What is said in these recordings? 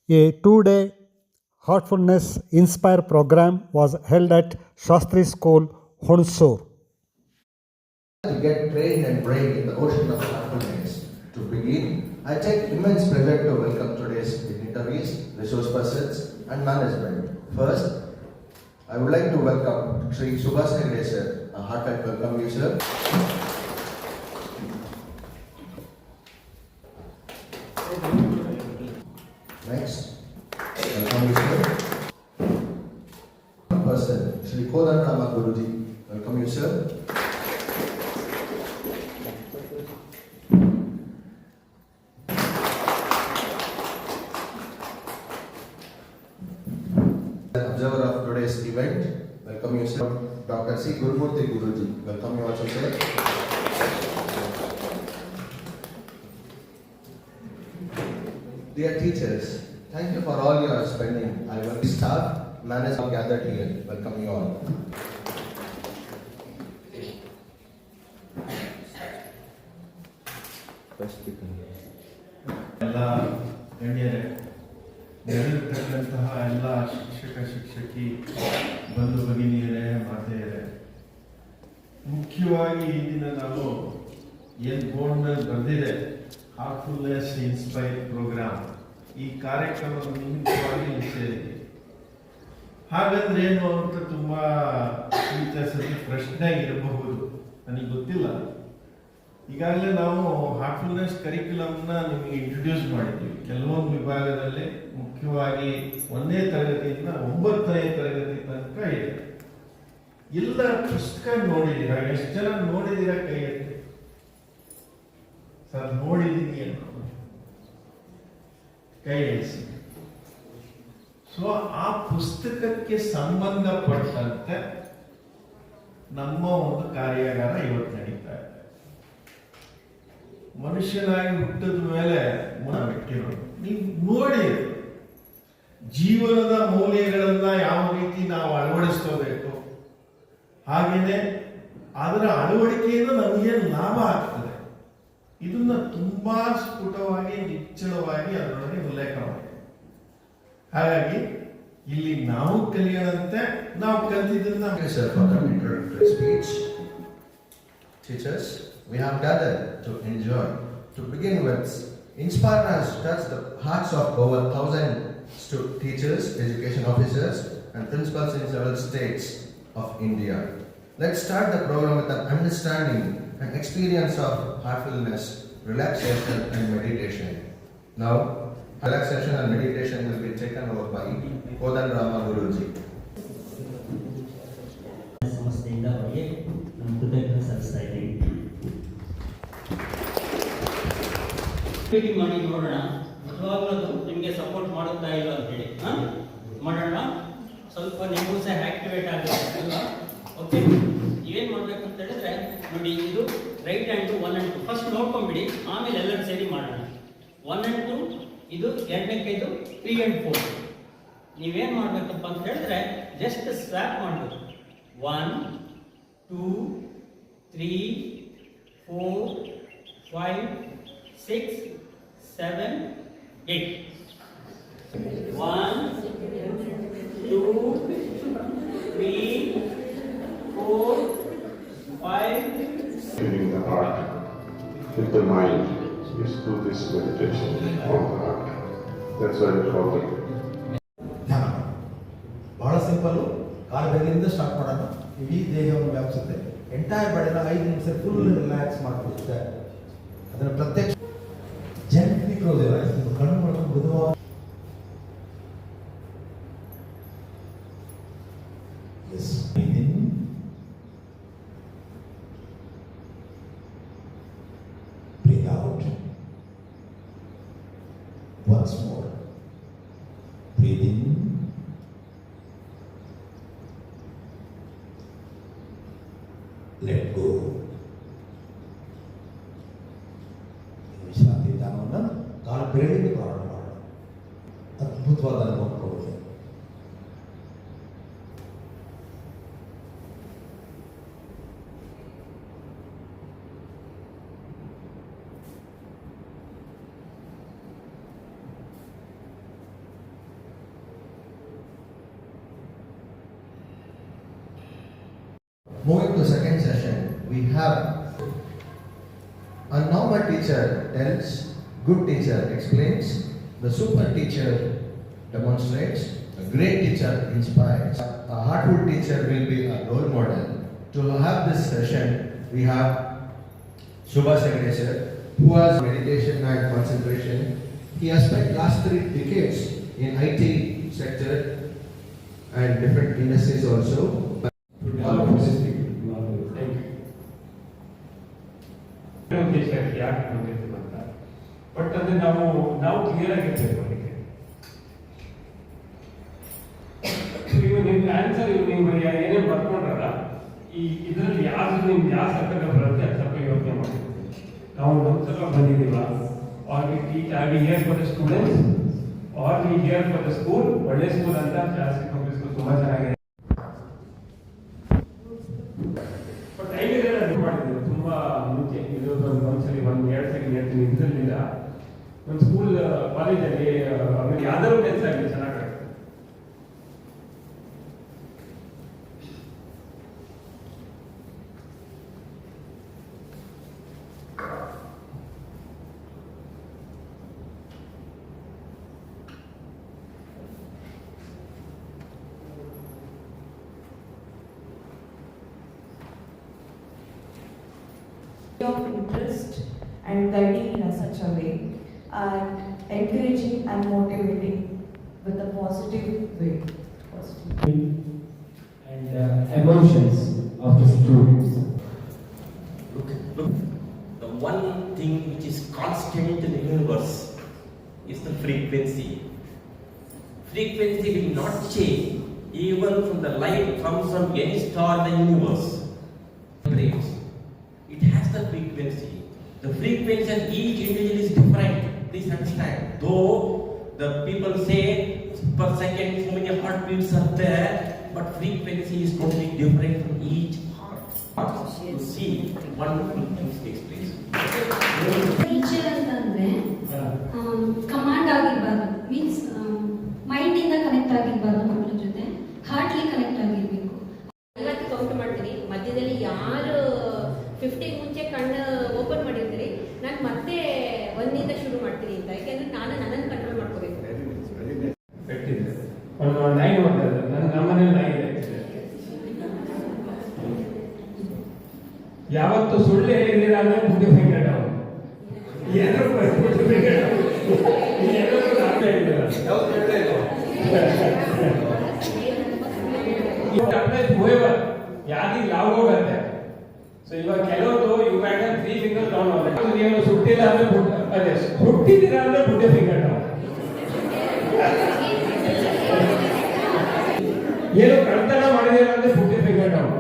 A 2-day Heartfulness Inspire program was held at Shastri School, Hunsur. To get trained and brave in the ocean of heartfulness. To begin, I take immense pleasure to welcome today's dignitaries, resource persons, and management. First, I would like to welcome Sri Subhas Hegde sir. A heartfelt welcome you, sir. Next, welcome you, sir. Person, Sri Kodan Rama Guruji. Welcome you, sir. Observer of today's event, welcome you, sir. Dr. C. Gurumurthy Guruji. Welcome you also, sir. Dear teachers, thank you for all your spending. I will staff, managers gathered here. Welcome you all. ಎಲ್ಲ ಗಣ್ಯರೇ, ನೆರೆದಿರ್ತಕ್ಕಂತಹ ಎಲ್ಲ ಶಿಕ್ಷಕ ಶಿಕ್ಷಕಿ ಬಂಧು ಭಗಿನಿಯರೇ, ಮಾತೆಯರೇ, ಮುಖ್ಯವಾಗಿ ಈ ದಿನ ನಾವು ಏನು ಬೋರ್ಡ್ ಮೇಲೆ ಬರೆದಿದೆ ಹಾರ್ಟ್ಫುಲ್ನೆಸ್ ಇನ್ಸ್ಪೈರ್ ಪ್ರೋಗ್ರಾಮ್, ಈ ಕಾರ್ಯಕ್ರಮದ ನಿಮಿತ್ತವಾಗಿ ಸೇರಿದೆ. ಹಾಗಂದ್ರೆ ಏನು ಅಂತ ತುಂಬಾ ಸತಿ ಪ್ರಶ್ನೆ ಇರಬಹುದು, ನನಗೆ ಗೊತ್ತಿಲ್ಲ. ಈಗಾಗಲೇ ನಾವು ಹಾರ್ಟ್ಫುಲ್ನೆಸ್ ಕರಿಕ್ಯುಲಮ್ನ ನಿಮಗೆ ಇಂಟ್ರೊಡ್ಯೂಸ್ ಮಾಡಿದ್ದೀವಿ ಕೆಲವೊಂದು ವಿಭಾಗದಲ್ಲಿ, ಮುಖ್ಯವಾಗಿ 1ನೇ ತರಗತಿಯಿಂದ 9ನೇ ತರಗತಿ ತನಕ ಇದೆ. ಎಲ್ಲ ಪುಸ್ತಕ ನೋಡಿದ್ದೀರಾ? ಎಷ್ಟು ಜನ ನೋಡಿದ್ದೀರಾ? ಕೈ ಎತ್ತಿ. ಸರ್ ನೋಡಿದ್ದೀನಿ ಅಂತ ಕೈ ಎಳಿಸಿ. ಸೊ ಆ ಪುಸ್ತಕಕ್ಕೆ ಸಂಬಂಧಪಟ್ಟಂತೆ ನಮ್ಮ ಒಂದು ಕಾರ್ಯಾಗಾರ ಇವತ್ತು ನಡೀತಾ ಇದೆ. ಮನುಷ್ಯನಾಗಿ ಹುಟ್ಟಿದ ಮೇಲೆ ಇಟ್ಟಿರೋದು ನೀವು ನೋಡಿ, ಜೀವನದ ಮೌಲ್ಯಗಳನ್ನ ಯಾವ ರೀತಿ ನಾವು ಅಳವಡಿಸ್ಕೋಬೇಕು, ಹಾಗೇನೆ ಅದರ ಅಳವಡಿಕೆಯಿಂದ ನಮಗೇನು ಲಾಭ ಆಗ್ತದೆ, ಇದನ್ನ ತುಂಬಾ ಸ್ಫುಟವಾಗಿ ನಿಚ್ಚಳವಾಗಿ ಅದರೊಳಗೆ ಉಲ್ಲೇಖ ಮಾಡಿದೆ. ಹಾಗಾಗಿ ಇಲ್ಲಿ ನಾವು ಕಲಿಯೋದಂತೆ ನಾವು ಕಲಿತಿದ್ದನ್ನ. Speech. Teachers, we have gathered to enjoy. To begin with, Inspire has touched the hearts of over 1,000 teachers, education officers, and principals in several states of India. Let's start the program with an understanding and experience of heartfulness, relaxation, and meditation. Now, relaxation and meditation will be taken over by Kodan Rama Guruji. ಸಮಸ್ಯೆಯಿಂದ ಅವರಿಗೆ ನಮ್ಮ ಕೃತಜ್ಞತೆ ಸಲ್ಲಿಸ್ತಾ ಇದ್ದೀವಿ. ಮಾಡಿ ನೋಡೋಣ, ನಿಜವಾಗ್ಲೂ ನಿಮಗೆ ಸಪೋರ್ಟ್ ಮಾಡುತ್ತಾ ಇಲ್ಲ ಅಂತೇಳಿ ಮಾಡೋಣ. ಸ್ವಲ್ಪ ನಿಮಗೂ ಸಹ ಆಕ್ಟಿವೇಟ್ ಆಗುತ್ತೆ ಅಲ್ಲ. ಓಕೆ, ಏನು ಮಾಡಬೇಕು ಅಂತ ಹೇಳಿದ್ರೆ ನೋಡಿ, ಇದು ರೈಟ್ ಹ್ಯಾಂಡ್ 1 and 2 ಫಸ್ಟ್ ನೋಡ್ಕೊಂಡ್ಬಿಡಿ, ಆಮೇಲೆ ಎಲ್ಲರೂ ಸೇರಿ ಮಾಡೋಣ. 1 and 2 ಇದು, ಎರಡನೇಕ್ಕೆ ಇದು 3 and 4. ನೀವೇನು ಮಾಡಬೇಕಪ್ಪ ಅಂತ ಹೇಳಿದ್ರೆ ಜಸ್ಟ್ ಸ್ವ್ಯಾಪ್ ಮಾಡಬೇಕು. 1 2 3 4 5 6 7 8. 1 2 3 4 5. Feeling the heart with the mind is through this meditation on the heart. That's why we call it. ಧ್ಯಾನ ಬಹಳ ಸಿಂಪಲ್ಲು. ಕಾಲು ಬೆರಳಿಂದ ಸ್ಟಾರ್ಟ್ ಮಾಡೋಣ, ಇಡೀ ದೇಹವನ್ನು ವ್ಯಾಪಿಸುತ್ತೆ. ಎಂಟೈರ್ ಬಾಡಿನ 5 ನಿಮಿಷ ಫುಲ್ ರಿಲ್ಯಾಕ್ಸ್ ಮಾಡಿಬಿಡುತ್ತೆ. ಅದನ್ನು ಪ್ರತ್ಯಕ್ಷ ಜೆಂಟ್ಲಿ ಕ್ಲೋಸ್ ಇರೋ ಕಣ್ಣು ಮಾಡ್ಕೊಂಡು ಮೃದುವಾಗಿ breathe out. Once more. Breathe in. Let go. ವಿಶ್ರಾಂತಿ ಧ್ಯಾನವನ್ನು ಕಾಲ ಬೆರಳಿಗೆ ಪ್ರಾರಂಭ ಮಾಡೋಣ. ಅದ್ಭುತವಾದ ಅನುಭವ ಕೊಡುತ್ತೆ. moving to second session, we have a normal teacher tells, good teacher explains, the super teacher demonstrates, a great teacher inspires, a heartful teacher will be a role model. To have this session, we have Shubha Sekadesar, who has meditation and concentration. He has spent last 3 decades in IT sector and different industries also. ಯಾಕೆ ಬಂದಿರ್ತೀವಿ ಅಂತ but ಅಂದ್ರೆ ನಾವು clear ಆಗಿರ್ಬೇಕು ಅದಕ್ಕೆ. ಇವು ನಿಮ್ಗೆ answer ನೀವು ಏನೇ ಬರ್ಕೊಂಡ್ರಲ್ಲ ಇದರಲ್ಲಿ ಯಾವ್ದು ನಿಮ್ಗೆ ಯಾವ ಸರ್ಕಾರ ಬರುತ್ತೆ ಅದು ಸ್ವಲ್ಪ ಯೋಚನೆ ಮಾಡಿ. ನಾವು ಒಂದ್ಸಲ ಬಂದಿದ್ದೀವ are we teach are we here for the students are we here for the school. ಒಳ್ಳೆ ಸ್ಕೂಲ್ ಅಂತ ಜಾಸ್ತಿ ಪಬ್ಲಿಕ್ ಸ್ಕೂಲ್ ತುಂಬಾ ಚೆನ್ನಾಗಿದೆ. ಬಟ್ ಐಡಿಯಾಗಳು ಅದು ಮಾಡಿದ್ರು ತುಂಬಾ ಮುಂಚೆ. ಇದು ಒಂದ್ಸಲಿ 1-2 ಸರಿ ಹೇಳ್ತೀನಿ. ಇದರಲ್ಲಿಲ್ಲ ಒಂದು ಸ್ಕೂಲ್ ಕಾಲೇಜಲ್ಲಿ ಆಮೇಲೆ ಯಾವ್ದಾದ್ರು ಕೆಲಸ ಆಗಲಿ ಚೆನ್ನಾಗಿ of interest and guiding in such a way and encouraging and motivating with a positive way. And emotions of the students. Look, the one thing which is constant in the universe is the frequency. Frequency will not change even from the light comes from any star in the universe. It has the frequency. The frequency of each individual is different. Please understand. Though the people say per second so many heartbeats are there, but frequency is totally different from each heart. You see wonderful things takes place. Teacher ಅಂತಂದ್ರೆ command ಆಗಿರ್ಬಾರ್ದು, means mind ಇಂದ connect ಆಗಿರ್ಬಾರ್ದು ಮಕ್ಕಳ ಜೊತೆ, Hartley connect ಆಗಿರ್ಬೇಕು. 50 count ಮಾಡ್ತೀನಿ. ಮಧ್ಯದಲ್ಲಿ ಯಾರು 50 ಮುಂಚೆ ಕಣ್ಣು ಓಪನ್ ಮಾಡಿರ್ತೀರಿ, ನಾನು ಮತ್ತೆ 1 ಶುರು ಮಾಡ್ತೀನಿ ಅಂತ. ಯಾಕೆಂದ್ರೆ ನಾನು ನನ್ನನ್ನು ಕಂಟ್ರೋಲ್ ಮಾಡ್ಕೋಬೇಕು. ಒಂದು 9 ಹೋಗ್ತದೆ. ನಮ್ಮನೇಲಿ 9 ಇದೆ. ಯಾವತ್ತು ಸುಳ್ಳು ಹೇಳಿದ್ದೀರಾ ಅಂದ್ರೆ ಬುದ್ಧಿ ಫಿಂಗರ್ ಡೌನ್. ಯಾರಿಗೆ ಲಾವ್ ಹೋಗತ್ತೆ. ಸೊ ಇವಾಗ ಕೆಲವರು ಯು ಕ್ಯಾನ್ 3 ಫಿಂಗರ್ ಡೌನ್ ಹೋಗುತ್ತೆ. ನೀವು ಸುಟ್ಟಿಲ್ಲ ಅಂದ್ರೆ ಅದೇ ಸುಟ್ಟಿದ್ದೀರಾ ಅಂದ್ರೆ ಬುದ್ಧಿ ಫಿಂಗರ್ ಡೌನ್. ಏನು ಕಳ್ತನ ಮಾಡಿದೀರ ಅಂದ್ರೆ ಬುದ್ಧಿ ಫಿಂಗರ್ ಡೌನ್.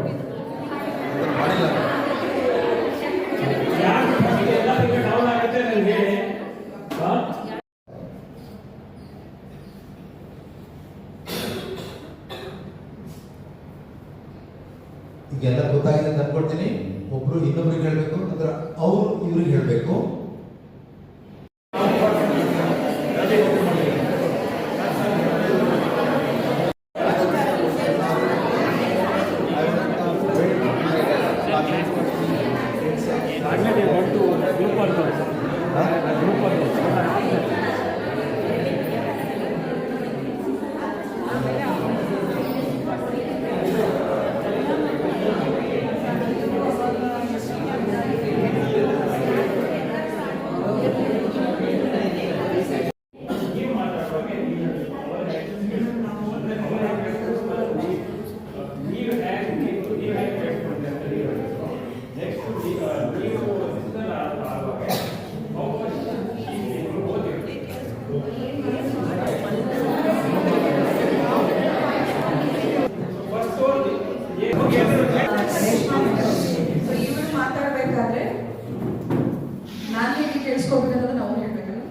ಯಾರು ಎಲ್ಲ ಫಿಂಗರ್ ಡೌನ್ ಆಗುತ್ತೆ ನನಗೆ ಹೇಳಿ. ಈಗೆಲ್ಲ ಗೊತ್ತಾಗಿದೆ ಅಂತ ಅನ್ಕೊಳ್ತೀನಿ. ಒಬ್ರು ಇನ್ನೊಬ್ರಿಗೆ ಹೇಳ್ಬೇಕು ಅಂದ್ರೆ ಅವ್ರು ಇವ್ರಿಗೆ ಹೇಳ್ಬೇಕು. ಇವರು ಮಾತಾಡ್ಬೇಕಾದ್ರೆ ನಾನು ಹೇಗೆ ಕೇಳಿಸ್ಕೋಬೇಕನ್ನೋದು ನಾವು ಹೇಳ್ಬೇಕಲ್ಲ.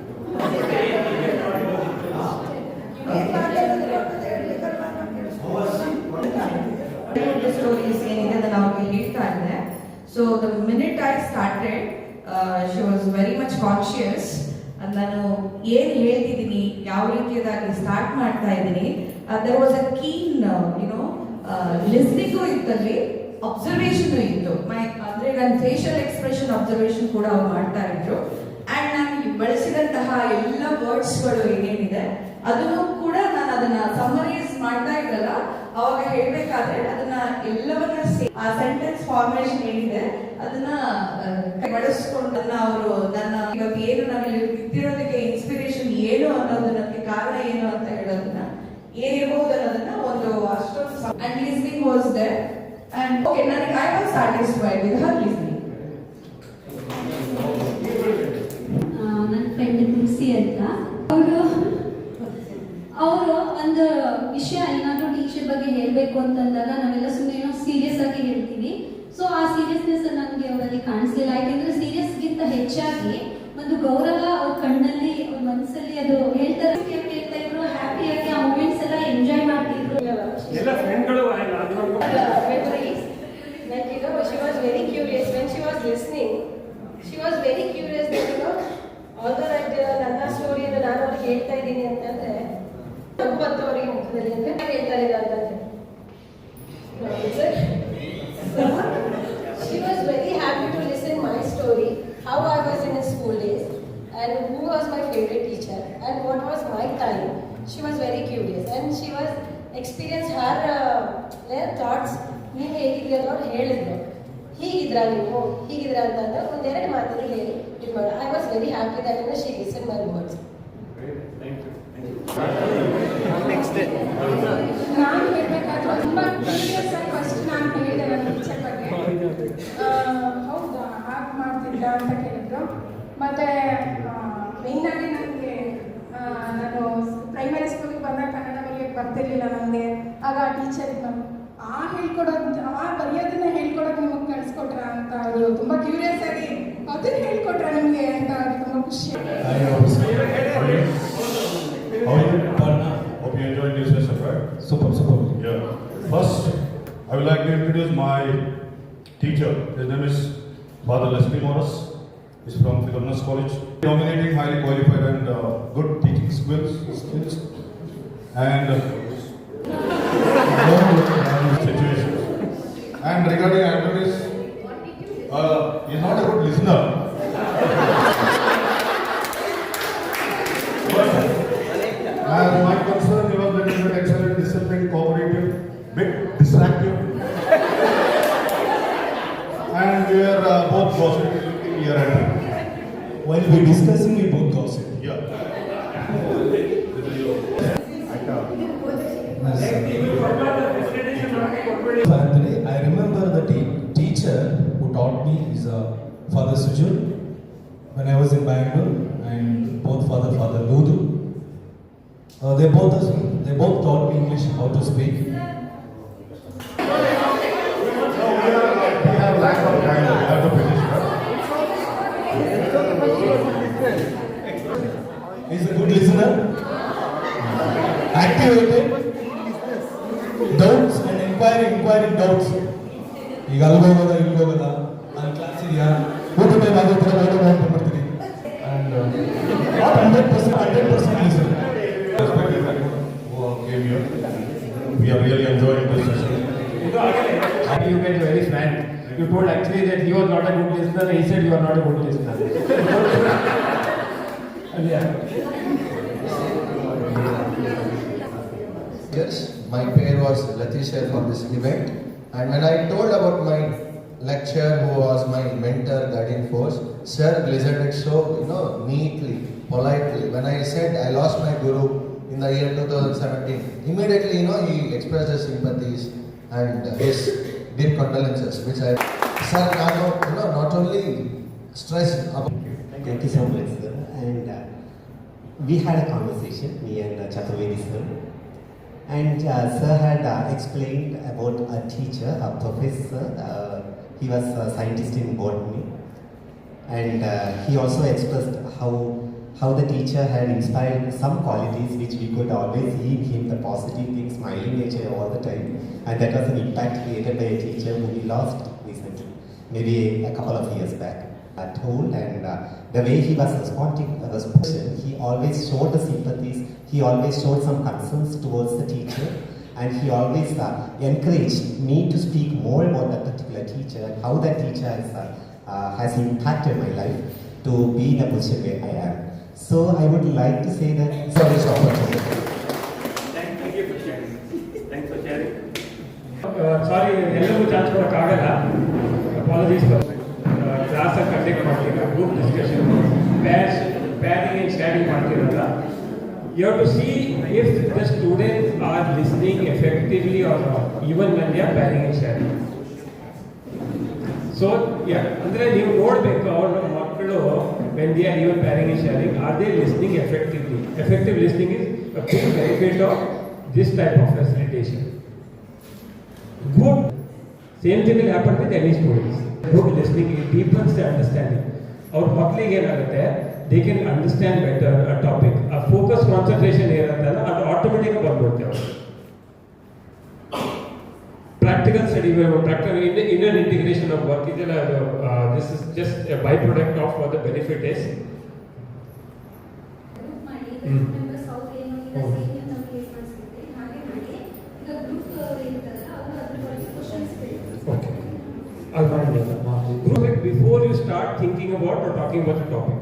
ಸ್ಟೋರೀಸ್ ಏನಿದೆ ಅದನ್ನ ಅವ್ರಿಗೆ ಹೇಳ್ತಾ ಇದ್ದೆ. So the minute I started she was very much conscious. ನಾನು ಏನು ಹೇಳ್ತಿದ್ದೀನಿ, ಯಾವ ರೀತಿಯಾಗಿ ಸ್ಟಾರ್ಟ್ ಮಾಡ್ತಾ ಇದ್ದೀನಿ, there was a keen listening ಇತ್ತಲ್ಲಿ. ಅಬ್ಸರ್ವೇಷನ್ ಇತ್ತು. ಅಂದ್ರೆ ನನ್ನ ಫೇಶಿಯಲ್ ಎಕ್ಸ್ಪ್ರೆಷನ್ ಅಬ್ಸರ್ವೇಷನ್ ಕೂಡ ಅವ್ರು ಮಾಡ್ತಾ ಇದ್ರು. ಅಂಡ್ ನಾನು ಬಳಸಿದಂತಹ ಎಲ್ಲ ವರ್ಡ್ಸ್ಗಳು ಏನೇನಿದೆ ಅದನ್ನು ಕೂಡ ನಾನು ಅದನ್ನ ಸಮ್ಮರೈಸ್ ಮಾಡ್ತಾ ಇದ್ರಲ್ಲ, ಅವಾಗ ಹೇಳ್ಬೇಕಾದ್ರೆ ಅದನ್ನ ಎಲ್ಲವನ್ನ ಆ ಸೆಂಟೆನ್ಸ್ ಫಾರ್ಮೇಷನ್ ಏನಿದೆ ಅದನ್ನ ಬಳಸ್ಕೊಂಡು ಅವರು ನನ್ನ ಇವತ್ತು ಏನು ನಾವಿಲ್ಲಿ ನಿಂತಿರೋದಕ್ಕೆ ಇನ್ಸ್ಪಿರೇಷನ್ ಏನು ಅನ್ನೋದಕ್ಕೆ ಕಾರಣ ಏನು ಅಂತ ಹೇಳೋದನ್ನ ಏನಿರಬಹುದು ಅನ್ನೋದನ್ನ ಒಂದು ಅಷ್ಟೊಂದು and listening was there and okay ನನಗೆ I was satisfied with her listening. ನನ್ನ ಫ್ರೆಂಡ್ ತುಳಸಿ ಅಂತ ಅವರು ಒಂದು ವಿಷಯ ಏನಾದರೂ ಟೀಚರ್ ಬಗ್ಗೆ ಹೇಳಬೇಕು ಅಂತಂದಾಗ ನಾವೆಲ್ಲ ಸುಮ್ಮನೆ ಏನೋ ಸೀರಿಯಸ್ ಆಗಿ ಹೇಳ್ತೀವಿ. ಸೊ ಆ ಸೀರಿಯಸ್ನೆಸ್ ನನಗೆ ಅವರಲ್ಲಿ ಕಾಣಿಸ್ಲಿಲ್ಲ. ಯಾಕೆಂದ್ರೆ ಸೀರಿಯಸ್ಗಿಂತ ಹೆಚ್ಚಾಗಿ ಒಂದು ಗೌರವ ಅವ್ರ ಕಣ್ಣಲ್ಲಿ ಅವ್ರ ಮನಸ್ಸಲ್ಲಿ ಅದು ಹೇಳ್ತಾರೆ, ಕೇಳ್ತಾ ಇದ್ರು, ಹ್ಯಾಪಿಯಾಗಿ ಆ ಮೂಮೆಂಟ್ಸ್ ಎಲ್ಲ ಎಂಜಾಯ್ ಮಾಡ್ತಿದ್ರು. ಎಲ್ಲ ಫ್ರೆಂಡ್ಗಳು Like, you know, she was very curious when she was listening. She was very curious that, you know, although like ನನ್ನ ಸ್ಟೋರಿಯನ್ನು ನಾನು ಅವ್ರಿಗೆ ಹೇಳ್ತಾ ಇದ್ದೀನಿ ಅಂತಂದ್ರೆ ನಗು ಬಂತವರಿಗೆ ಮುಖದಲ್ಲಿ ಅಂತ ಹೇಳ್ತಾ ಇಲ್ಲ ಅಂತಂದ್ರೆ she was very happy to listen my story, how I was in his school days and who was my favorite teacher and what was my time. She was very curious and she was experienced her thoughts. ನೀವು ಹೇಗಿದ್ರಿ ಅನ್ನೋರು ಹೇಳಿದ್ರು, ಹೀಗಿದ್ರ ನೀವು ಹೀಗಿದ್ರ ಅಂತಂದ್ರೆ ಒಂದೆರಡು ಮಾತಲ್ಲಿ ಹೇಳಿ ಇದು ಮಾಡ. I was very happy that in she listen my words. ನಾನು ಹೇಳ್ಬೇಕಾದ್ರೆ ತುಂಬ ಸೀರಿಯಸ್ ಆಗಿ ಫಸ್ಟ್ ನಾನು ಹೇಳಿದೆ ನನ್ನ ಟೀಚರ್ ಬಗ್ಗೆ. ಹೌದಾ ಹಾಗೆ ಮಾಡ್ತಿದ್ದ ಅಂತ ಕೇಳಿದ್ರು. ಮತ್ತು ಮೇಯ್ನಾಗಿ ನನಗೆ ನಾನು ಪ್ರೈಮರಿ ಸ್ಕೂಲಿಗೆ ಬಂದಾಗ ಕನ್ನಡ ಬರೆಯೋಕ್ಕೆ ಬರ್ತಿರ್ಲಿಲ್ಲ ನನಗೆ. ಆಗ ಆ ಟೀಚರ್ ಇದ್ದರು, ಹೇಳ್ಕೊಡೋದು ಬರೆಯೋದನ್ನ ಹೇಳ್ಕೊಡೋದು ನಿಮಗೆ ಕಳಿಸ್ಕೊಟ್ರ ಅಂತ ಅವರು ತುಂಬ ಕ್ಯೂರಿಯಸ್ ಆಗಿ ಅದನ್ನ ಹೇಳ್ಕೊಟ್ರ ನಿಮಗೆ ಅಂತ ಅವ್ರಿಗೆ ತುಂಬ ಖುಷಿ. Hope you enjoyed this session, right? Super. Yeah. First, I would like to introduce my teacher. His name is Father Leslie Morris. He's from Philomena College. Dominating, highly qualified and good teaching skills. And situations. And regarding activities, he's not a good listener. As my concern, he was very good, excellent, disciplined, cooperative, bit distractive. And we are both gossiping here and there. While we discussing, we both gossip. Yeah. Anthony, I remember the teacher who taught me is Father Sujul when I was in Bangalore, and both Father Ludu. They both taught me English, how to speak. We have lack of time. We have to finish. He's a good listener, activated, doubts and inquiring doubts. ಈಗ ಅಲ್ಗೋಗೋದ ಇಲ್ಗೋಗೋದ ನನ್ನ class ಇದೆಯಾ ಊಟ time ಆಗುತ್ತೆ ಓಟ ಮಾಡ್ತೀನಿ and not 100% listen. Respect everyone who came here. We are really enjoying this session. You guys very frank. You told actually that he was not a good listener. He said you are not a good listener. And yeah. Yes, my pair was Latisha for this event, and when I told about my lecturer who was my mentor, guiding force, sir listened it so neatly, politely. When I said I lost my guru in the year 2017, immediately he expressed his sympathies and his deep condolences, which I sir now not only stressed about. Thank you so much, sir. And we had a conversation, me and Chaturvedi sir. And sir had explained about a teacher, a professor. He was a scientist in botany, and he also expressed how the teacher had inspired some qualities which we could always see in him, the positive thing, smiling nature all the time, and that was an impact created by a teacher who we lost recently, maybe a couple of years back. Told, and the way he was responding, he always showed the sympathies, he always showed some concerns towards the teacher, and he always encouraged me to speak more about that particular teacher and how that teacher has impacted my life to be in the position where I am. So I would like to say that for this opportunity. Thank you for sharing. Thanks for sharing. Sorry, ಎಲ್ಲರಿಗೂ chance ಕೊಡೋಕ್ಕಾಗಲ್ಲ. Apologies for class conduct ಮಾಡ್ತೀರಾ, group discussion, pairing and stating ಮಾಡ್ತಿರಲ್ಲ. You have to see if the students are listening effectively or not, even when they are pairing and sharing. So, yeah, ಅಂದರೆ ನೀವು ನೋಡಬೇಕು ಅವ್ರ ಮಕ್ಕಳು when they are even pairing and sharing, are they listening effectively? Effective listening is a big benefit of this type of facilitation. Good. Same thing will happen with any students. Good listening, it deepens the understanding. ಅವ್ರ ಮಕ್ಕಳಿಗೆ ಏನಾಗುತ್ತೆ, they can understand better a topic. A focus concentration ಇರುತ್ತಲ್ಲ, ಅದು automatic ಬಂದ್ಬಿಡುತ್ತೆ ಅವರು. Practical study, practical inner integration of work ಇದೆಲ್ಲ, this is just a byproduct of what the benefit is. Okay. Before you start thinking about or talking about the topic.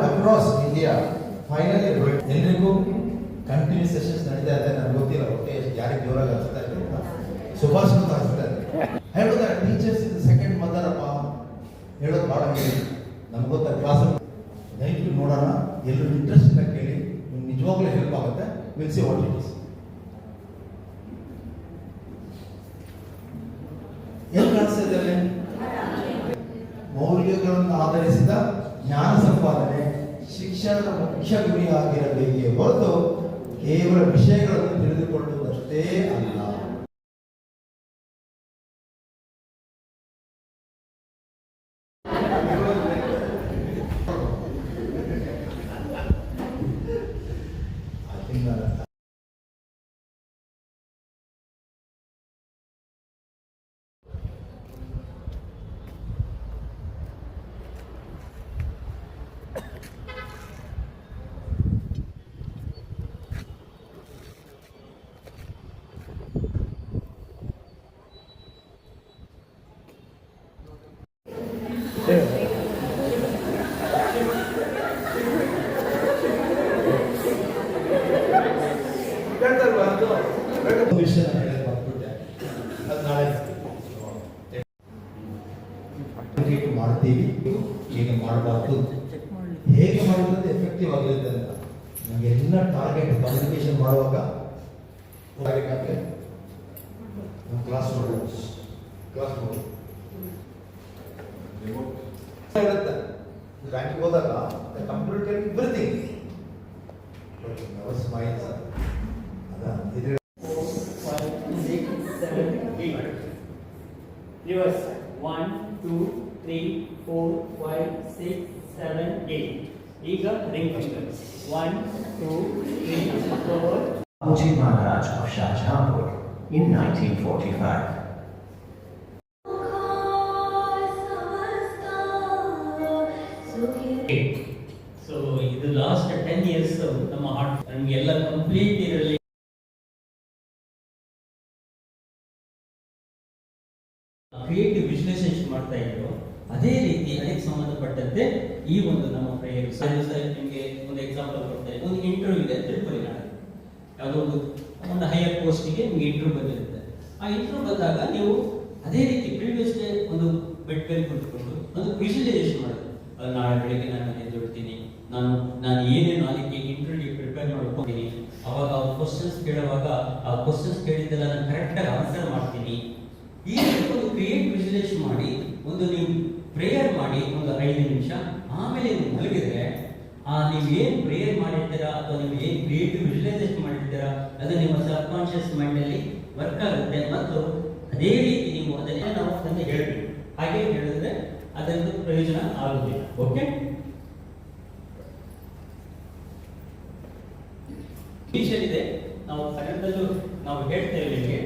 Across India, finally, ಎಲ್ಲರಿಗೂ continuous sessions ನಡೀತಾ ಇದೆ. ನನಗೆ ಗೊತ್ತಿಲ್ಲ ಹೊಟ್ಟೆ ಯಾರಿಗೆ ಜೋರಾಗಿ ಅನಿಸ್ತಾ ಇದೆ ಅಂತ. ಸುಭಾಷ್ ಅಂತ ಅನಿಸ್ತಾರೆ ಹೇಳೋದ ಟೀಚರ್ಸ್ ಇದು ಸೆಕೆಂಡ್ ಮದರ್ ಅಪ್ಪ ಹೇಳೋದು ಭಾಳ ನಮ್ಗೆ ಗೊತ್ತ ಕ್ಲಾಸ್ ದಯವಿಟ್ಟು ನೋಡೋಣ, ಎಲ್ಲರೂ ಇಂಟ್ರೆಸ್ಟ್ ಇಂದ ಕೇಳಿ, ನಿಮ್ಗೆ ನಿಜವಾಗ್ಲೂ ಹೆಲ್ಪ್ ಆಗುತ್ತೆ. Will see what it is. ಎಲ್ಲಿ ಕಾಣಿಸ್ತಿದ್ದಾರೆ? ಮೌಲ್ಯಗಳನ್ನು ಆಧರಿಸಿದ ಜ್ಞಾನ ಸಂಪಾದನೆ ಶಿಕ್ಷಣದ ಮುಖ್ಯ ಗುರಿಯಾಗಿರಬೇಕೇ ಹೊರತು ಕೇವಲ ವಿಷಯಗಳನ್ನು ತಿಳಿದುಕೊಳ್ಳುವುದಷ್ಟೇ ಅಲ್ಲ. ವಿಷಯ ಹೇಳೋದು ಮರ್ತ್ಬಿಟ್ಟೆ, ಅದು ನಾಳೆ ಮಾಡ್ತೀವಿ, ಹೇಗೆ ಮಾಡಬಾರ್ದು, ಹೇಗೆ ಮಾಡಿದ್ರೆ ಎಫೆಕ್ಟಿವ್ ಆಗಿರುತ್ತೆ ಅಂತ ನಮಗೆ ಎಲ್ಲ ಟಾರ್ಗೆಟ್ ಕಮ್ಯುನಿಕೇಶನ್ ಮಾಡುವಾಗ ಕ್ಲಾಸ್ ನೋಡಿ ಹೇಳುತ್ತೆ. ಬ್ಯಾಂಕಿಗೆ ಹೋದಾಗ ಕಂಪ್ಯೂಟರ್ ಎವ್ರಿಥಿಂಗ್ ಸ್ಮೈಲ್ಸ್ ಅದ Yours. 1, 2, 3, 4, 5, 6, 7, 8. ಈಗ ring fingers. 1, 2, 3, 4. Babuji Maharaj of Shahjahanpur in 1945. So ಇದು ಲಾಸ್ಟ್ 10 years ನಮ್ಮ ಹಾರ್ಟ್ ನಮಗೆಲ್ಲ ಕಂಪ್ಲೀಟ್ ಇರಲಿ. ಕ್ರಿಯೇಟಿವ್ ವಿಶ್ಲೇಷಣೆ ಮಾಡ್ತಾ ಇದ್ರು. ಅದೇ ರೀತಿ ಅದಕ್ಕೆ ಸಂಬಂಧಪಟ್ಟಂತೆ ಈ ಒಂದು ನಮ್ಮ ಪ್ರೇಯರ್ ನಿಮಗೆ ಒಂದು ಎಕ್ಸಾಂಪಲ್ ಕೊಡ್ತಾರೆ. ಒಂದು ಇಂಟರ್ವ್ಯೂ ಇದೆ ತಿರುಪತಿ ನಾಳೆ, ಯಾವುದೋ ಒಂದು ಹೈಯರ್ ಪೋಸ್ಟಿಗೆ ನಿಮಗೆ ಇಂಟರ್ವ್ಯೂ ಬಂದಿರುತ್ತೆ. ಆ ಇಂಟರ್ವ್ಯೂ ಬಂದಾಗ ನೀವು ಅದೇ ರೀತಿ ಪ್ರೀವಿಯಸ್ ಡೇ ಒಂದು ಬೆಡ್ ಮೇಲೆ ಕುಳಿತುಕೊಂಡು ಒಂದು ವಿಜುವಲೈಸೇಷನ್ ಮಾಡೋದು. ನಾಳೆ ಬೆಳಿಗ್ಗೆ ನಾನು ಎದ್ದೇಳ್ತೀನಿ, ನಾನು ಏನೇನು ಅದಕ್ಕೆ ಇಂಟರ್ವ್ಯೂಗೆ ಪ್ರಿಪೇರ್ ಮಾಡ್ಕೊತೀನಿ, ಅವಾಗ ಅವ್ರು ಕ್ವಶನ್ಸ್ ಕೇಳುವಾಗ ಆ ಕ್ವಶನ್ಸ್ ಕೇಳಿದ್ದೆಲ್ಲ ನಾನು ಕರೆಕ್ಟಾಗಿ ಆನ್ಸರ್ ಮಾಡ್ತೀನಿ. ಈ ಒಂದು ಕ್ರಿಯೇಟ್ ವಿಜುವಲೈಸೇಷನ್ ಮಾಡಿ ಒಂದು ನೀವು ಪ್ರೇಯರ್ ಮಾಡಿ ಒಂದು 5 ನಿಮಿಷ, ಆಮೇಲೆ ನೀವು ಮಲಗಿದ್ರೆ ನೀವು ಏನು ಪ್ರೇಯರ್ ಮಾಡಿರ್ತೀರಾ ಅಥವಾ ನೀವು ಏನು ಕ್ರಿಯೇಟಿವ್ ವಿಜುವಲೈಸೇಷನ್ ಮಾಡಿರ್ತೀರಾ ಅದು ನಿಮ್ಮ ಸಬ್ ಕಾನ್ಷಿಯಸ್ ಮೈಂಡಲ್ಲಿ ವರ್ಕ್ ಆಗುತ್ತೆ. ಮತ್ತು ಅದೇ ರೀತಿ ನೀವು ಅದನ್ನೇ ನಾವು ಅದನ್ನು ಹೇಳಬೇಕು. ಹಾಗೆ ಹೇಳಿದ್ರೆ ಅದರಿಂದ ಪ್ರಯೋಜನ ಆಗುವುದಿಲ್ಲ. ಓಕೆ, ಇದೆ ನಾವು ಕನ್ನಡದಲ್ಲೂ ನಾವು ಹೇಳ್ತೇವೆ ನಿಮಗೆ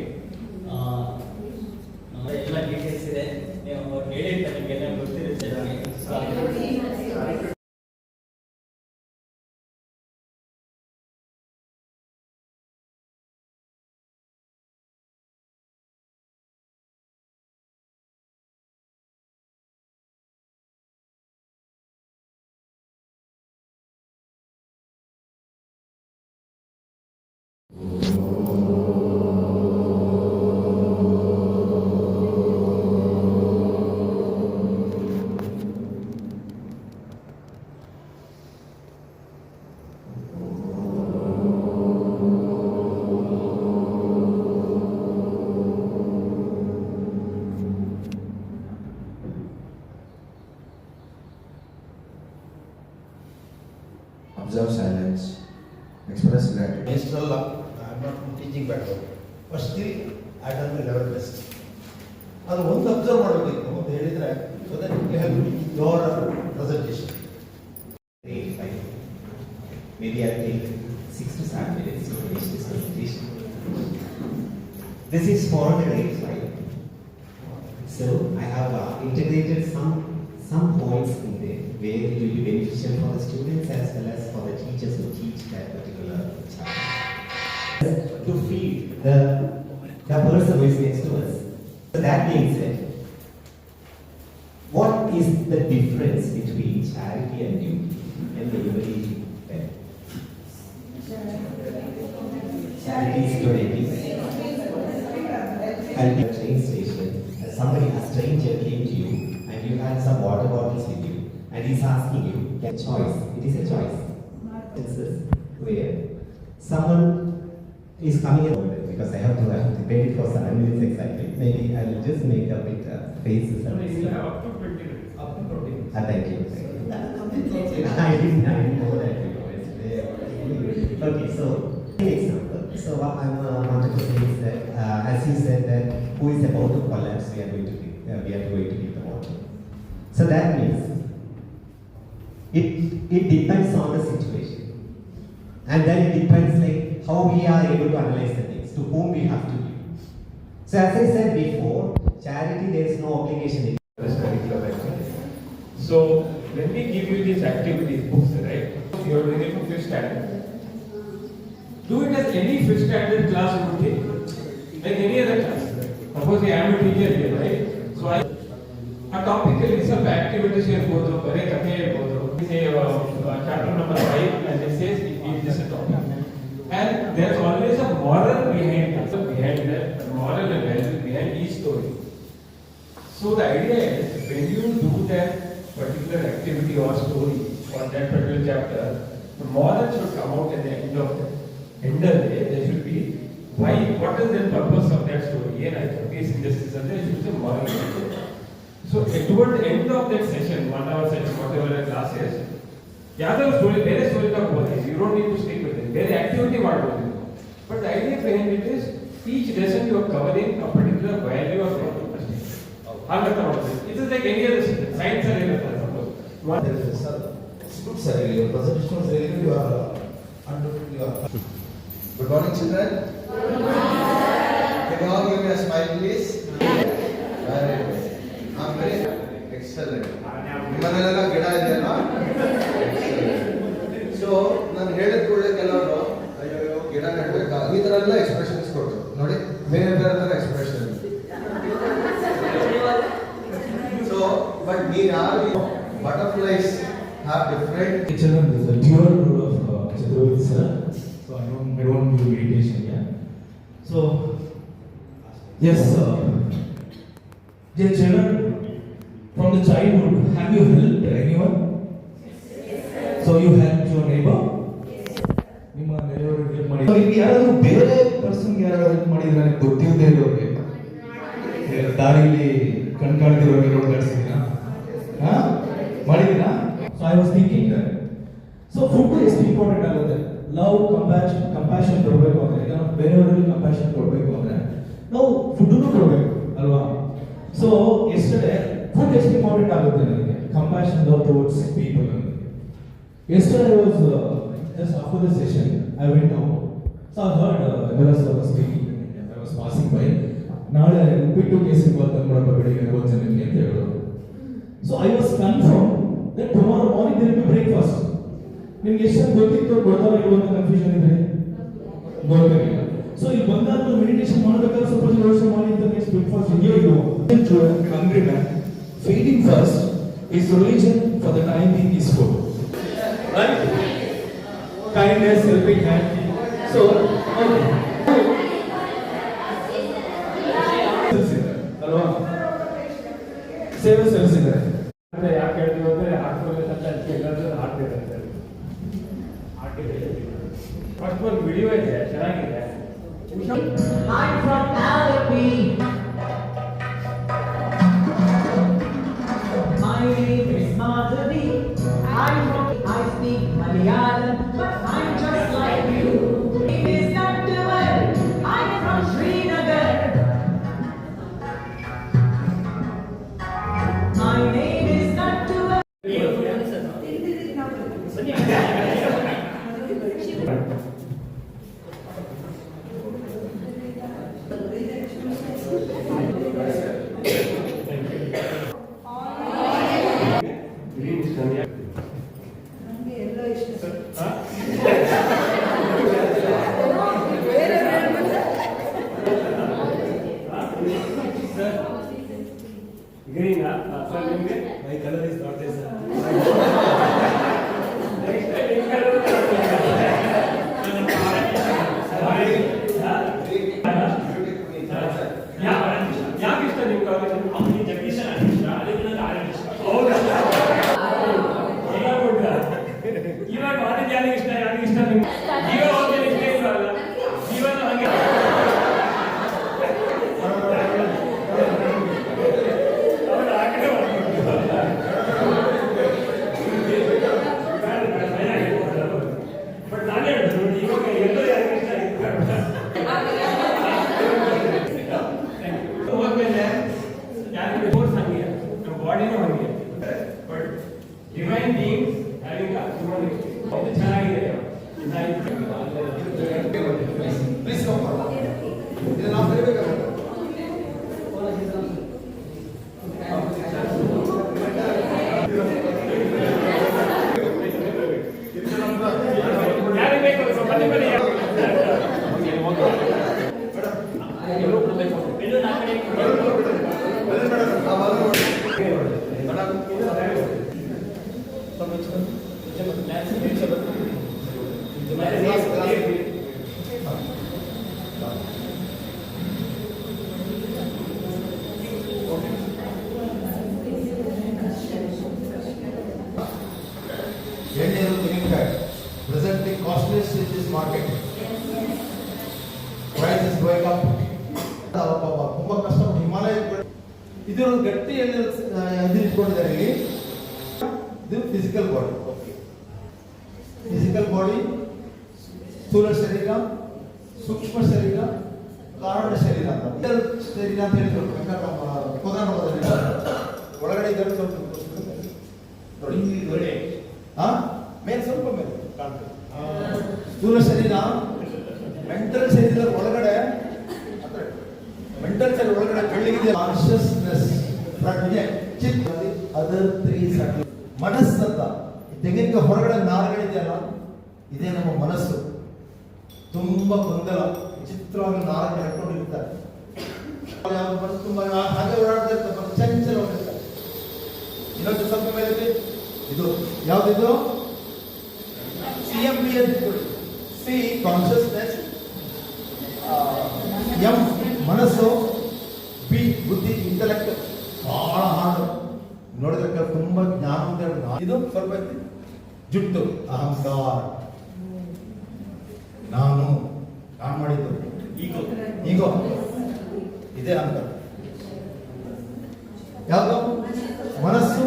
ಎಲ್ಲ ಡೀಟೇಲ್ಸ್ ಇದೆ, ನೀವು ಹೇಳಿರ್ತಾರೆ, ನಿಮಗೆಲ್ಲ ಗೊತ್ತಿರುತ್ತೆ. understand. Minstrel, I'm not from teaching background, but still I done my level best. ಅದು ಒಂದು ಅಬ್ಸರ್ವ್ ಮಾಡಬೇಕಿತ್ತು ಅಂತ ಹೇಳಿದರೆ so that it will help your presentation. Maybe I'll take 6 to 7 minutes to finish this presentation. This is for the grade 5. So I have integrated some points in there where it will be beneficial for the students as well as for the teachers who teach that particular chapter. To feed the person who is next to us. So that being said, what is the difference between charity and duty? And anybody there? Charity is donating. And the train station, somebody, a stranger came to you and you had some water bottles with you and he's asking you, get choice. It is a choice. This is where someone is coming in because I have to wait for 7 minutes exactly. Maybe I will just make a bit faces and up to 20 minutes. Up to 20 minutes. Thank you. I didn't know that. Okay, so an example. So what I wanted to say is that, as you said that who is about to collapse, we are going to give the water. So that means it depends on the situation, and then it depends like how we are able to analyze the things, to whom we have to give. So as I said before, charity there is no obligation. So when we give you these activities books, right? You are doing it for 5th standard. Do it as any 5th standard class would take, like any other class. Suppose I am a teacher here, right? So a topical is some activities here go through, say chapter number 5, and it says this is a topic. And there's always a moral behind that moral and value behind each story. So the idea is when you do that particular activity or story or that particular chapter, the moral should come out at the end of the day. There should be why, what is the purpose of that story? Case injustice, and there should be a moral. So toward the end of that session, 1 hour session, whatever the class is, story, you don't need to stick with it. There is activity what goes. But the idea behind it is each lesson you are covering a particular value or value. It is like any other subject, science or any other. It's good, sir. Your presentation was really good. You are Good morning, children. Can you all give me a smile, please? Very good. I'm very excellent. ನಿಮ್ಮನೆಲ್ಲ ಗಿಡ ಇದೆಯಲ್ಲ? So ನಾನು ಹೇಳಿದ ಕೂಡಲೇ ಕೆಲವರು ಅಯ್ಯೋ ಗಿಡ ನೆಡ್ಬೇಕಾ ಈ ಥರ ಎಲ್ಲ ಎಕ್ಸ್ಪ್ರೆಷನ್ಸ್ ಕೊಟ್ಟರು ನೋಡಿ, ಬೇರೆ ಬೇರೆ ಥರ ಎಕ್ಸ್ಪ್ರೆಷನ್. ಸೊ ಬಟ್ ನೀವು ಯಾರು butterflies have different Children, there's a dual role of Chaturvedi sir. So I don't do meditation, yeah. So yes, dear children, from the childhood, have you helped anyone? Yes, sir. So you helped your neighbor? Yes. ನಿಮ್ಮ ನೆರೆಯವರಿಗೆ help ಮಾಡಿ. ಇಲ್ಲಿ ಯಾರಾದರೂ ಬೇರೆ ಪರ್ಸನ್ಗೆ ಯಾರು help ಮಾಡಿದ್ರೆ ನನಗೆ ಗೊತ್ತಿಲ್ಲದೆ ಇರೋರಿಗೆ ದಾರಿಯಲ್ಲಿ ಕಣ್ಕಾಣದಿರೋರಿಗೆ ರೋಡ್ ಕಳಿಸಿದ್ದೀರಾ? ಮಾಡಿದ್ದೀರಾ? So I was thinking that. So food ಎಷ್ಟು ಇಂಪಾರ್ಟೆಂಟ್ ಆಗುತ್ತೆ. ಲವ್, ಕಂಪ್ಯಾಷನ್ ಕೊಡಬೇಕು ಅಂದರೆ, ಈಗ ಬೇರೆಯವರಿಗೆ ಕಂಪ್ಯಾಷನ್ ಕೊಡಬೇಕು ಅಂದರೆ ನಾವು ಫುಡ್ಡನ್ನು ಕೊಡಬೇಕು ಅಲ್ವಾ? ಸೊ ಎಸ್ಟರ್ಡೇ ಫುಡ್ ಎಷ್ಟು ಇಂಪಾರ್ಟೆಂಟ್ ಆಗುತ್ತೆ ನನಗೆ, compassion love towards people. Yesterday was just after the session, I went out. So I heard Emera sir was speaking. I was passing by. ನಾಳೆ ಉಪ್ಪಿಟ್ಟು ಕೇಸರಿ ಬಾತ್ ನೋಡಪ್ಪ ಬೆಳಿಗ್ಗೆ 9 ಜನಕ್ಕೆ ಅಂತ ಹೇಳಿದ್ರು. So I was confirmed that tomorrow morning there will be breakfast. ನಿಮ್ಗೆ ಎಷ್ಟು ಗೊತ್ತಿತ್ತು ಗೊತ್ತಾಗ ಇರುವಂತ ಕನ್ಫ್ಯೂಷನ್ ಇದ್ರೆ ಗೊತ್ತಿರಲಿಲ್ಲ. ಸೊ ಇಲ್ಲಿ ಬಂದಾಗ ಮೆಡಿಟೇಷನ್ ಮಾಡಬೇಕಾದ್ರೆ ಸ್ವಲ್ಪ ಯೋಚನೆ ಮಾಡಿ ಅಂತ ನೆಕ್ಸ್ಟ್ ಬ್ರೇಕ್ಫಾಸ್ಟ್ ಹಿಂಗೆ ಇದು hungry man feeding first is religion, for the time being is food, right? Kindness, helping hand. So okay, alwa ಸೇವೆ ಸಲ್ಲಿಸಿದ್ದಾರೆ. ಯಾಕೆ ಹೇಳ್ತೀವಿ ಅಂದ್ರೆ ಹಾರ್ಟ್ಫುಲ್ ಅಂತ ಎಲ್ಲರೂ ಹಾಡ್ತಿದ್ದಾರೆ. ಫಸ್ಟ್ ಒಂದು ವಿಡಿಯೋ ಇದೆ, ಚೆನ್ನಾಗಿದೆ. I'm from Alapi. My name is Madhavi. I speak Malayalam, but I'm just like you. Balloon ಆ ಕಡೆ ಎಣ್ಣೆರು ತೆಂಗಿನಕಾಯಿ presently costliest in this market. Price is going up. ತುಂಬಾ ಕಷ್ಟ. ಹಿಮಾಲಯ ಇದು ಗಟ್ಟಿ ಎಣ್ಣೆ ಇದು ಇಟ್ಕೊಂಡಿದ್ದಾರೆ ಇಲ್ಲಿ. ಇದು ಫಿಸಿಕಲ್ ಬಾಡಿ. ಫಿಸಿಕಲ್ ಬಾಡಿ, ಸ್ಥೂಲ ಶರೀರ, ಸೂಕ್ಷ್ಮ ಶರೀರ, ಕಾರಣ ಶರೀರ ಅಂತ. ಶರೀರ ಅಂತ ಹೇಳಿದ್ರು ಕೋದಾಂಡದಲ್ಲಿ ಒಳಗಡೆ ಇದ್ದಾರೆ. ಸ್ವಲ್ಪ ನೋಡಿ ಮೇಲೆ ಸ್ವಲ್ಪ ಮೇಲೆ ಕಾಣ್ತದೆ. ಸ್ಥೂಲ ಶರೀರ, ಮೆಂಟಲ್ ಶರೀರದ ಒಳಗಡೆ, ಮೆಂಟಲ್ ಶರೀರ ಒಳಗಡೆ ಬೆಳ್ಳಿಗಿದೆ ಕಾನ್ಶಿಯಸ್ನೆಸ್, ಪ್ರಜ್ಞೆ, ಚಿತ್ತ. Other 3 settle. ಮನಸ್ಸಂತ ತೆಂಗಿನಕಾಯಿ ಹೊರಗಡೆ ನಾರುಗಳಿದೆಯಲ್ಲ, ಇದೇ ನಮ್ಮ ಮನಸ್ಸು. ತುಂಬಾ ಗೊಂದಲ, ವಿಚಿತ್ರವಾಗಿ ನಾರನ್ನು ಹಾಕೊಂಡಿರ್ತಾರೆ. ಮನಸ್ಸು ತುಂಬಾ ಹಾಗೆ ಓಡಾಡ್ತಾ ಇರ್ತಾರೆ, ಚಂಚಲವಾಗಿರ್ತಾರೆ. ಇನ್ನೊಂದು ಸ್ವಲ್ಪ ಮೇಲೆ ಇದು ಯಾವ್ದಿದು? CMP ಅಂತ. ಸಿ ಕಾನ್ಶಿಯಸ್ನೆಸ್, ಎಂ ಮನಸ್ಸು, ಬಿ ಬುದ್ಧಿ, ಇಂಟೆಲೆಕ್ಟ್. ಬಹಳ ಹಾಡು ನೋಡಿದ್ರೆ ತುಂಬಾ ಜ್ಞಾನ ಅಂತ. ಇದು ಸ್ವಲ್ಪ ಜುಟ್ಟು, ಅಹಂಕಾರ, ನಾನು ಮಾಡಿದ್ದು, ಈಗೋ ಇದೇ ಅಹಂಕಾರ. ಯಾವುದು? ಮನಸ್ಸು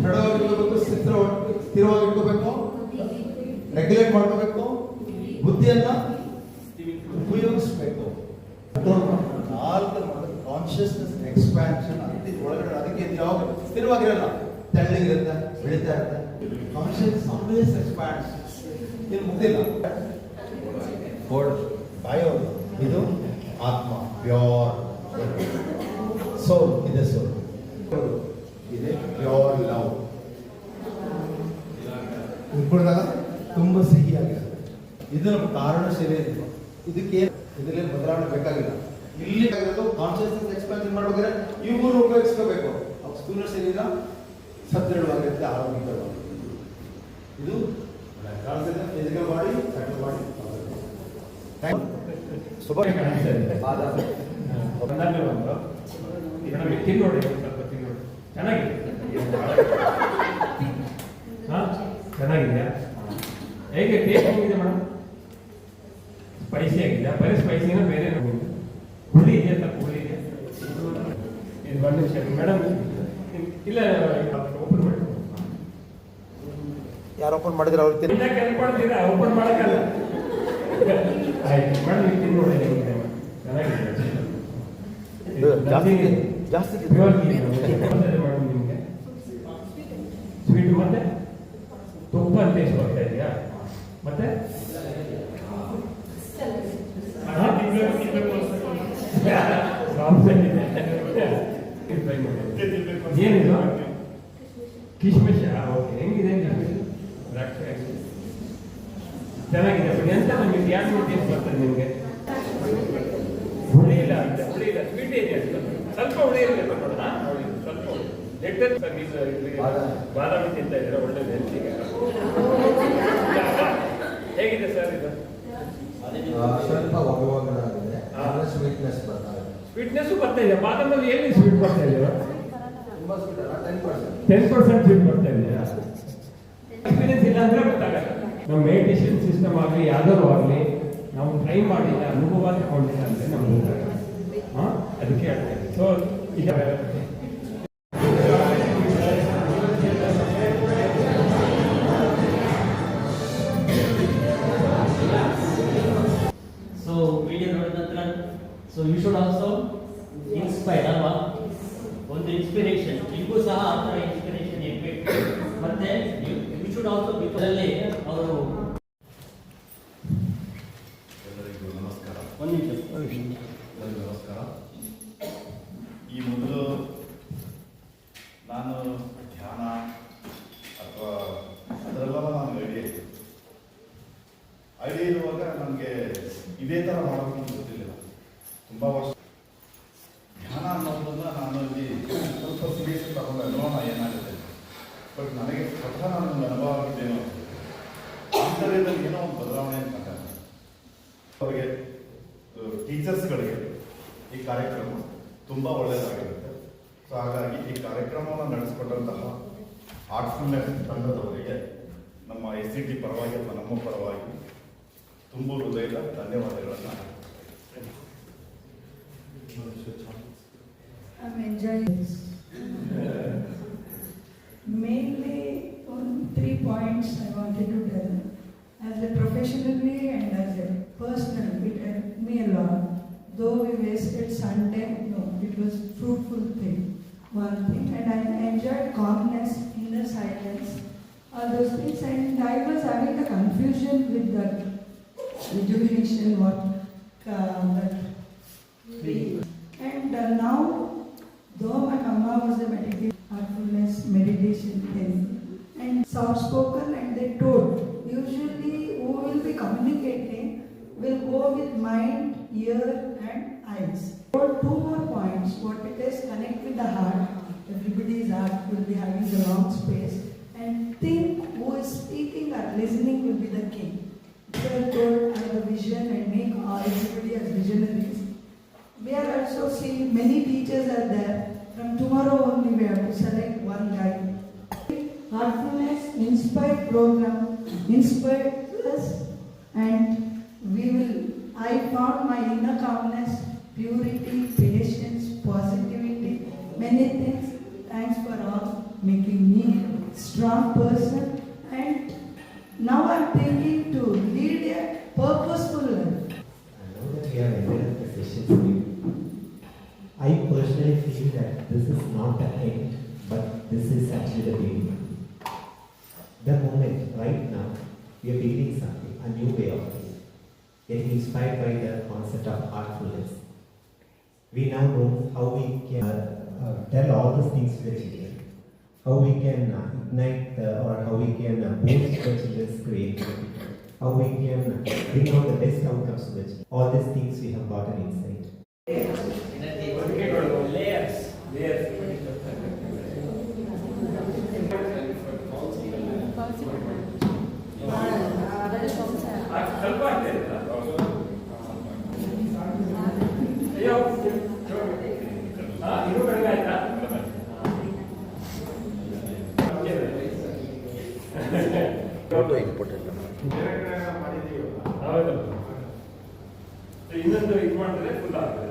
ದೃಢವಾಗಿಟ್ಕೋಬೇಕು, ಸ್ಥಿರವಾಗಿಟ್ಕೋಬೇಕು, ರೆಗ್ಯುಲೇಟ್ ಮಾಡ್ಕೋಬೇಕು, ಬುದ್ಧಿಯನ್ನ ಉಪಯೋಗಿಸ್ಬೇಕು. 4 ಕಾನ್ಶಿಯಸ್ನೆಸ್ ಎಕ್ಸ್ಪ್ಯಾನ್ಷನ್ ಒಳಗಡೆ. ಅದಕ್ಕೆ ಯಾವಾಗ ಸ್ಥಿರವಾಗಿರಲ್ಲ, ತೆಳ್ಳಗಿರುತ್ತೆ, ಬೆಳೀತಾ ಇರುತ್ತೆ. Conscious always expands. ಇದು ಮುಗ್ದಿಲ್ಲ. ಬಾಯೋದು ಇದು ಆತ್ಮ, ಪ್ಯೂರ್ ಸೋಲ್ ಇದೆ. ಸೋಲ್ ಇದೆ ಪ್ಯೂರ್ ಲವ್. ಉಳ್ಕೊಂಡಾಗ ತುಂಬಾ ಸಿಹಿಯಾಗಿರುತ್ತೆ. ಇದು ನಮ್ಮ ಕಾರಣ ಶರೀರ. ಇದಕ್ಕೆ ಇದರಲ್ಲಿ ಬದಲಾವಣೆ ಬೇಕಾಗಿಲ್ಲ. ಇಲ್ಲಿ ಕಾನ್ಶಿಯಸ್ನೆಸ್ ಎಕ್ಸ್ಪಾನ್ಷನ್ ಮಾಡಬೇಕಾದ್ರೆ ಇವುಗಳು ಉಪಯೋಗಿಸ್ಕೋಬೇಕು. ಸ್ಥೂಲ ಶರೀರ ಸದೃಢವಾಗಿರುತ್ತೆ, ಆರೋಗ್ಯಕರವಾಗಿರುತ್ತೆ. ಇದು ಫಿಸಿಕಲ್ ಬಾಡಿ, ಸೆಟಲ್ ಬಾಡಿ. ತಿನ್ನೋಡಿ, ಸ್ವಲ್ಪ ತಿನ್ನೋಡಿ. ಚೆನ್ನಾಗಿದೆ. ಚೆನ್ನಾಗಿದೆಯಾ? ಹೇಗೆ ಟೇಸ್ಟ್ ಹೆಂಗಿದೆ ಮೇಡಮ್? ಸ್ಪೈಸಿ ಆಗಿದೆ? ಬರೀ ಸ್ಪೈಸಿನ ಬೇರೆ ಹುಳಿ ಇದೆ, ಸ್ವಲ್ಪ ಹುಳಿ ಇದೆ. ಇದು 1 ನಿಮಿಷ ಮೇಡಮ್. ಇಲ್ಲ, ಓಪನ್ ಮಾಡಿ. ಯಾರು ಓಪನ್ ಮಾಡಿದ್ರೆ ಅವ್ರು ಮಾಡ್ತೀರಾ? ಓಪನ್ ಮಾಡೋಕ್ಕಲ್ಲ. ಆಯ್ತು ಮೇಡಮ್, ನೀವು ತಿನ್ನೋಡಿ. ಹೇಗಿದೆ? ಚೆನ್ನಾಗಿದೆ. ಜಾಸ್ತಿ ಮೇಡಮ್ ನಿಮಗೆ ಸ್ವೀಟು ಮತ್ತೆ ತುಪ್ಪ ಟೇಸ್ಟ್ ಬರ್ತಾ ಇದೆಯಾ? ಮತ್ತೆ ಏನಿದು? ಕಿಶ್ಮಿಶ. ಓಕೆ, ಹೆಂಗಿದೆ? ಚೆನ್ನಾಗಿದೆ. ಎಂತ ನಿಮಗೆ ಯಾಕೆ ಟೇಸ್ಟ್ ಬರ್ತದೆ ನಿಮಗೆ? ಹುಳಿ ಇಲ್ಲ, ಸ್ವೀಟ್ ಇದೆ. ಸ್ವಲ್ಪ ಹುಳಿ ಇರಬೇಕು ನೋಡೋಣ. ಸ್ವಲ್ಪ ಲೆಟರ್ ಬಾದಾಮಿ ತಿಂತ ಇದ್ರೆ ಒಳ್ಳೇದು ಹೆಲ್ತಿಗೆ. ಹೇಗಿದೆ ಸರ್ ಇದು? ಸ್ವಲ್ಪ ಸ್ವೀಟ್ನೆಸ್ ಬರ್ತಾ ಇದೆ. ಸ್ವೀಟ್ನೆಸ್ ಬರ್ತಾ ಇದೆ. ಬಾದಾಮಲ್ಲಿ ಎಲ್ಲಿ ಸ್ವೀಟ್ ಬರ್ತಾ ಇದೆಯಾ? ತುಂಬಾ ಸ್ವೀಟ್ ಅಲ್ಲ, 10% ಸ್ವೀಟ್ ಬರ್ತಾ ಇದೆಯಾ? ಎಕ್ಸ್ಪೀರಿಯನ್ಸ್ ಇಲ್ಲ ಅಂದ್ರೆ ಗೊತ್ತಾಗಲ್ಲ. ನಮ್ಮ ಮೆಡಿಟೇಷನ್ ಸಿಸ್ಟಮ್ ಆಗಲಿ ಯಾವ್ದಾದ್ರು ಆಗಲಿ ನಾವು ಟ್ರೈ ಮಾಡಿಲ್ಲ, ಅನುಭವ ತಗೊಂಡಿಲ್ಲ ಅಂದ್ರೆ ನಮ್ಗೆ ಗೊತ್ತಾಗಲ್ಲ. ಅದಕ್ಕೆ ಹೇಳ್ತೇವೆ. ಸೊ ಈಗ ವಿಡಿಯೋ ನೋಡಿದ ನಂತರ so you should also inspire ಅಲ್ವಾ? ಒಂದು ಇನ್ಸ್ಪಿರೇಷನ್ ನಿಮಗೂ ಸಹ ಆ ಥರ ಇನ್ಸ್ಪಿರೇಷನ್ ಇರಬೇಕು. ಮತ್ತೆ ಯು ಶುಡ್ ಆಲ್ಸೋ ಬಿಕಾಸಲ್ಲಿ ಅವರು. ಎಲ್ಲರಿಗೂ ನಮಸ್ಕಾರ. ಒಂದು ನಿಮಿಷ. ಎಲ್ಲರಿಗೂ ನಮಸ್ಕಾರ. ಈ ಮೊದಲು ನಾನು ಧ್ಯಾನ ಅಥವಾ ಅದರೆಲ್ಲ ನಾನು ಐಡಿಯಾ ಇರುವಾಗ ನನಗೆ ಇದೇ ಥರ ಮಾಡಬೇಕು ಅಂತ ಗೊತ್ತಿರಲಿಲ್ಲ. ತುಂಬ ವರ್ಷ ಧ್ಯಾನ ಅನ್ನೋದನ್ನ ನಾನು ಇಲ್ಲಿ ಸ್ವಲ್ಪ ಸೀರಿಯಸ್ ತಗೊಂಡು ನೋಡೋಣ ಏನಾಗುತ್ತೆ. ಬಟ್ ನನಗೆ ಸ್ವತಃ ನನ್ನ ಅನುಭವ ಆಗಿದ್ದೇನೋ ಆಂತರ್ಯದಲ್ಲಿ ಏನೋ ಒಂದು ಬದಲಾವಣೆ ಅಂತ ಅವರಿಗೆ ಟೀಚರ್ಸ್ಗಳಿಗೆ ಈ ಕಾರ್ಯಕ್ರಮ ತುಂಬ ಒಳ್ಳೆಯದಾಗಿರುತ್ತೆ. ಸೊ ಹಾಗಾಗಿ ಈ ಕಾರ್ಯಕ್ರಮವನ್ನು ನಡೆಸಿಕೊಟ್ಟಂತಹ ಆರ್ಟ್ಫುಲ್ನೆಸ್ ತಂಡದವರಿಗೆ ನಮ್ಮ SCT ಪರವಾಗಿ ಅಥವಾ ನಮ್ಮ ಪರವಾಗಿ ತುಂಬ ಹೃದಯದ ಧನ್ಯವಾದಗಳನ್ನು. I'm enjoying this. Mainly on 3 points I wanted to tell. As a professionally and as a personal, it helped me a lot. Though we wasted Sunday, no, it was fruitful thing. One thing, and I enjoyed calmness, inner silence, all those things. And I was having a confusion with that rejuvenation, what that. And now, though my mama was a meditation, heartfulness, meditation thing, and soft spoken, and they told, usually who will be communicating will go with mind, ear, and eyes. Or 2 more points, what it is, connect with the heart. Everybody's heart will be having the long space, and think who is speaking or listening will be the king. They are told I have a vision and make all everybody as visionaries. We are also seeing many teachers are there. From tomorrow only we have to select one guy. Heartfulness Inspired program inspired us, and I found my inner calmness, purity, patience, positivity, many things. Thanks for all making me a strong person, and now I'm thinking to lead a purposeful life. Now that we have ended the session, I personally feel that this is not the end, but this is actually the beginning. The moment, right now, we are building something, a new way of life, getting inspired by the concept of heartfulness. We now know how we can tell all these things to the children, how we can ignite or how we can boost the children's creativity, how we can bring out the best outcomes to the children. All these things we have gotten insight. ಇನ್ನೊಂದು ಇದು ಮಾಡಿದ್ರೆ full ಆಗ್ತದೆ.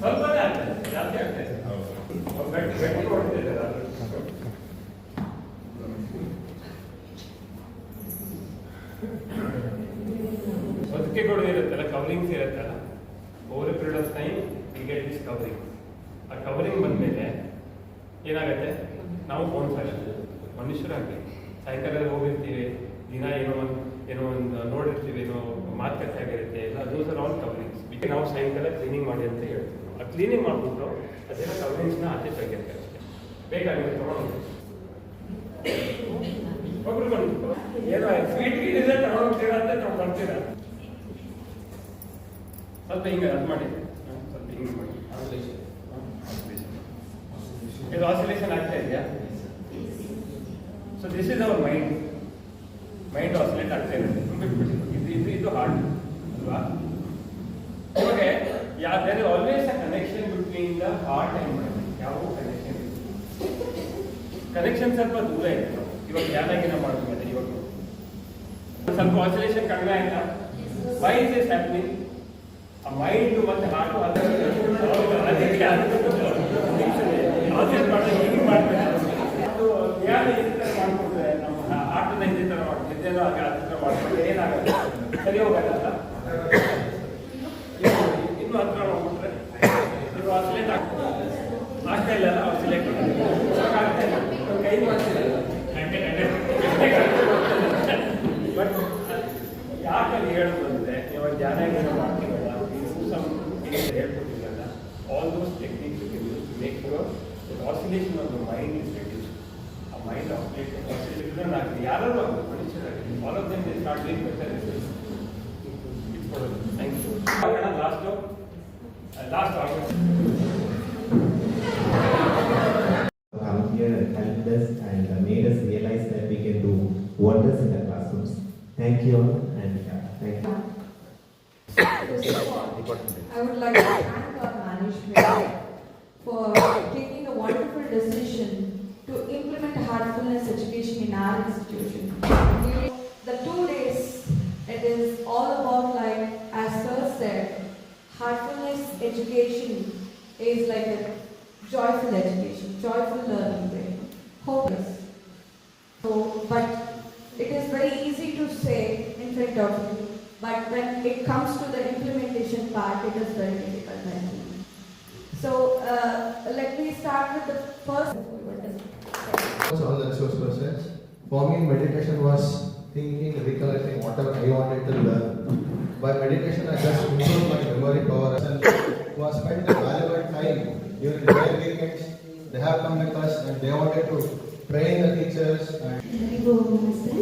ಸ್ವಲ್ಪನೇ ಆಗ್ತದೆ, ಜಾಸ್ತಿ ಆಗ್ತದೆ. ಗಟ್ಟಿ ಹೊಡ್ತಿದ್ದಾರೆ. ಹೊದಿಕೆಗಳು ಇರುತ್ತಲ್ಲ, ಕವರಿಂಗ್ಸ್ ಇರುತ್ತಲ್ಲ, over A period of time we get this covering. ಆ ಕವರಿಂಗ್ ಬಂದಮೇಲೆ ಏನಾಗುತ್ತೆ, ನಾವು ಬೋನ್ಫೈರ್ ಮನುಷ್ಯರಾಗಲಿ ಸಾಯಂಕಾಲ ಹೋಗಿರ್ತೀವಿ, ದಿನ ಏನೋ ಒಂದು ನೋಡಿರ್ತೀವಿ, ಏನೋ ಮಾತುಕತೆ ಆಗಿರುತ್ತೆ, ಎಲ್ಲ ದೋಸ್ ಆರ್ ಆಲ್ ಕವರಿಂಗ್ಸ್. ನಾವು ಸಾಯಂಕಾಲ ಕ್ಲೀನಿಂಗ್ ಮಾಡಿ ಅಂತ ಹೇಳ್ತೀವಿ. ಆ ಕ್ಲೀನಿಂಗ್ ಮಾಡಿಬಿಟ್ಟು ಅದೆಲ್ಲ ಕವರಿಂಗ್ಸ್ನ ಆಚೆ ತೆಗಿರ್ತಾರೆ ಅಷ್ಟೇ. ಬೇಕಾಗಿರುತ್ತೆ ತೊಗೊಂಡು ಒಬ್ರಿಗೊಂಡು ಏನೋ ಸ್ವೀಟ್ ಗೀಡಿದ್ರೆ ತಗೊಂಡೋಗ್ತೀರಾ ಅಂತ ನಾವು ಬರ್ತೀರಾ. ಸ್ವಲ್ಪ ಹಿಂಗೆ ಅದು ಮಾಡಿ, ಸ್ವಲ್ಪ ಹಿಂಗೆ ಮಾಡಿ. ಇದು ಆಸಿಲೇಷನ್ ಆಗ್ತಾ ಇದೆಯಾ? So this is our mind oscillate ಆಗ್ತಾ ಇದೆ. ಇದು ಹಾರ್ಟ್ ಅಲ್ವಾ? ಇವಾಗ there is always a connection between the heart and mind. ಯಾವ ಕನೆಕ್ಷನ್ ಸ್ವಲ್ಪ ದೂರ ಇದೆ. ಇವಾಗ ಧ್ಯಾನ ಮಾಡ್ತೀವಿ, ಇವಾಗ ಸ್ವಲ್ಪ ಆಸಿಲೇಷನ್ ಕಡಿಮೆ ಆಯ್ತಾ? Why is this happening? ಆ ಮೈಂಡ್ ಮತ್ತೆ ಹಾರ್ಟ್ ಅದಕ್ಕೆ ಹೀಗೆ ಮಾಡ್ತಾರೆ. ಅದು ಧ್ಯಾನ ಈ ಥರ ಮಾಡ್ಕೊಂಡ್ರೆ ನಮ್ಮ ಹಾರ್ಟನ್ನ ಇದೇ ಥರ ಮಾಡ್ತೀವಿ, ನಿದ್ದೆನೋ ಆಗ ಆ ಥರ ಮಾಡ್ಕೊಂಡ್ರೆ ಏನಾಗುತ್ತೆ? ಸರಿ ಹೋಗಲ್ಲ. ಇನ್ನೂ ಹತ್ರ ಹೋಗ್ಬಿಟ್ರೆ ನೀವು ಆಸಿಲೇಟ್ ಆಗ್ತಾ ಇಲ್ಲ, ಆಸಿಲೇಟ್ ಆಗ್ತಾ ಇಲ್ಲ, ಕೈ ಮಾಡ್ತಿರಲ್ಲ. ಬಟ್ ಯಾಕಂತ ಹೇಳೋದು ಅಂದರೆ ಇವಾಗ ಧ್ಯಾನ ಮಾಡ್ತೀವಲ್ಲ, techniques you can use to make sure that oscillation of the mind is reduced. A mind oscillation agli ಯಾರಾದರೂ ಆಗಲಿ ಮನುಷ್ಯರಾಗಲಿ all of them they start doing better results. Thank you. Last argument. Come here and helped us and made us realize that we can do wonders in the classrooms. Thank you all and thank you. I would like to thank our management for taking a wonderful decision to implement heartfulness education in our institution. During the 2 days, it is all about, like as Sir said, heartfulness education is like a joyful education, joyful learning, right? Hopeless. So, but it is very easy to say in front of you, but when it comes to the implementation part, it is very difficult. I think. So, let me start with the first. All the resource persons. For me, meditation was thinking, recollecting whatever I wanted to learn. By meditation, I just improved my memory power and was spent a valuable time during their weekends. They have come with us and they wanted to train the teachers. ಎಲ್ಲರಿಗೂ ನಮಸ್ತೆ.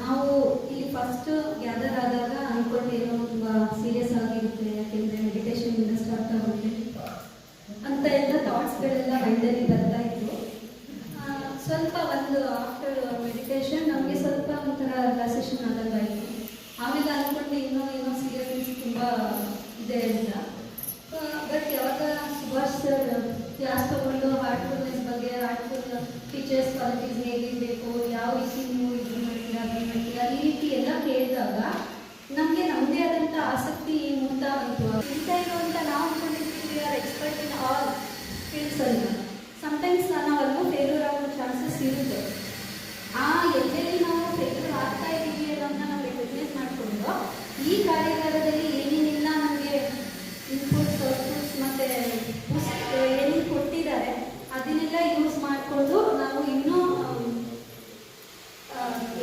ನಾವು ಇಲ್ಲಿ first gather ಆದಾಗ ಅಂದ್ಕೊಂಡೇನೋ ತುಂಬ serious ಆಗಿರುತ್ತೆ, ಯಾಕೆಂದರೆ ಮೆಡಿಟೇಷನಿಂದ start ಆಗುತ್ತೆ ಅಂತ ಎಲ್ಲ ಥಾಟ್ಸ್ಗಳೆಲ್ಲ ಮೈಂಡಲ್ಲಿ ಬರ್ತಾ ಇತ್ತು. ಸ್ವಲ್ಪ ಒಂದು ಆಫ್ಟರ್ ಮೆಡಿಟೇಷನ್ ನಮಗೆ ಸ್ವಲ್ಪ ಒಂಥರ ರಿಲ್ಯಾಕ್ಸೇಷನ್ ಆದಂಗೆ ಆಯಿತು. ಆಮೇಲೆ ಅಂದ್ಕೊಂಡು ಏನೋ ಸೀರಿಯಸ್ನೆಸ್ ತುಂಬ ಇದೆ ಅಂತ. ಬಟ್ ಯಾವಾಗ ಸುಭಾಷ್ ಸರ್ ಕ್ಲಾಸ್ ತೊಗೊಂಡು ಹಾರ್ಟ್ಫುಲ್ನೆಸ್ ಬಗ್ಗೆ, ಹಾರ್ಟ್ಫುಲ್ ಟೀಚರ್ಸ್ ಕ್ವಾಲಿಟೀಸ್ ಹೇಗಿರಬೇಕು, ಯಾವ ರೀತಿ ನೀವು ಇದು ಮಾಡ್ತೀರಾ ಅದನ್ನು ಮಾಡ್ತೀರಾ ಈ ರೀತಿ ಎಲ್ಲ ಕೇಳಿದಾಗ ನಮಗೆ ನಮ್ಮದೇ ಆದಂಥ ಆಸಕ್ತಿ ಮೂಡ್ತಾ ಬಂತು. ಇಂಥ ಇರುವಂಥ ನಾವು ಅಂದ್ಕೊಂಡಿರ್ತೀವಿ are expert in all fields ಅಂತ. ಸಮಟೈಮ್ಸ್ ನಾವು ಅಲ್ಲೂ ಫೇಲ್ಯೂರ್ ಆಗೋ ಚಾನ್ಸಸ್ ಇರುತ್ತೆ. ಆ ಎಲ್ಲೆಲ್ಲಿ ನಾವು ಫೇಲ್ಯೂರ್ ಆಗ್ತಾ ಇದ್ದೀವಿ ಅನ್ನೋದನ್ನ ನಾವು ರೆಕಗ್ನೈಸ್ ಮಾಡಿಕೊಂಡು ಈ ಕಾರ್ಯಾಗಾರದಲ್ಲಿ ಏನೇನೆಲ್ಲ ನಮಗೆ ಇನ್ಪುಟ್ಸ್ ಔಟ್ಪುಟ್ಸ್ ಮತ್ತು ಏನೇನು ಕೊಟ್ಟಿದ್ದಾರೆ ಅದನ್ನೆಲ್ಲ ಯೂಸ್ ಮಾಡಿಕೊಂಡು ನಾವು ಇನ್ನೂ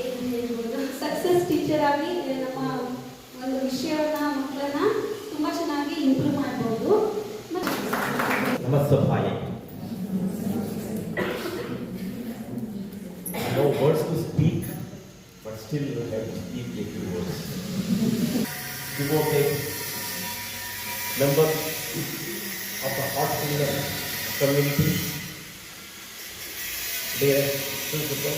ಏನು ಹೇಳ್ಬೋದು ಸಕ್ಸಸ್ ಟೀಚರ್ ಆಗಿ ನಮ್ಮ ಒಂದು ವಿಷಯವನ್ನ ಮಕ್ಕಳನ್ನ ತುಂಬ ಚೆನ್ನಾಗಿ ಇಂಪ್ರೂವ್ ಮಾಡ್ಬೋದು. Namaste. No words to speak, but still you have to speak little words. Give or take members of the heartfulness community, their principal,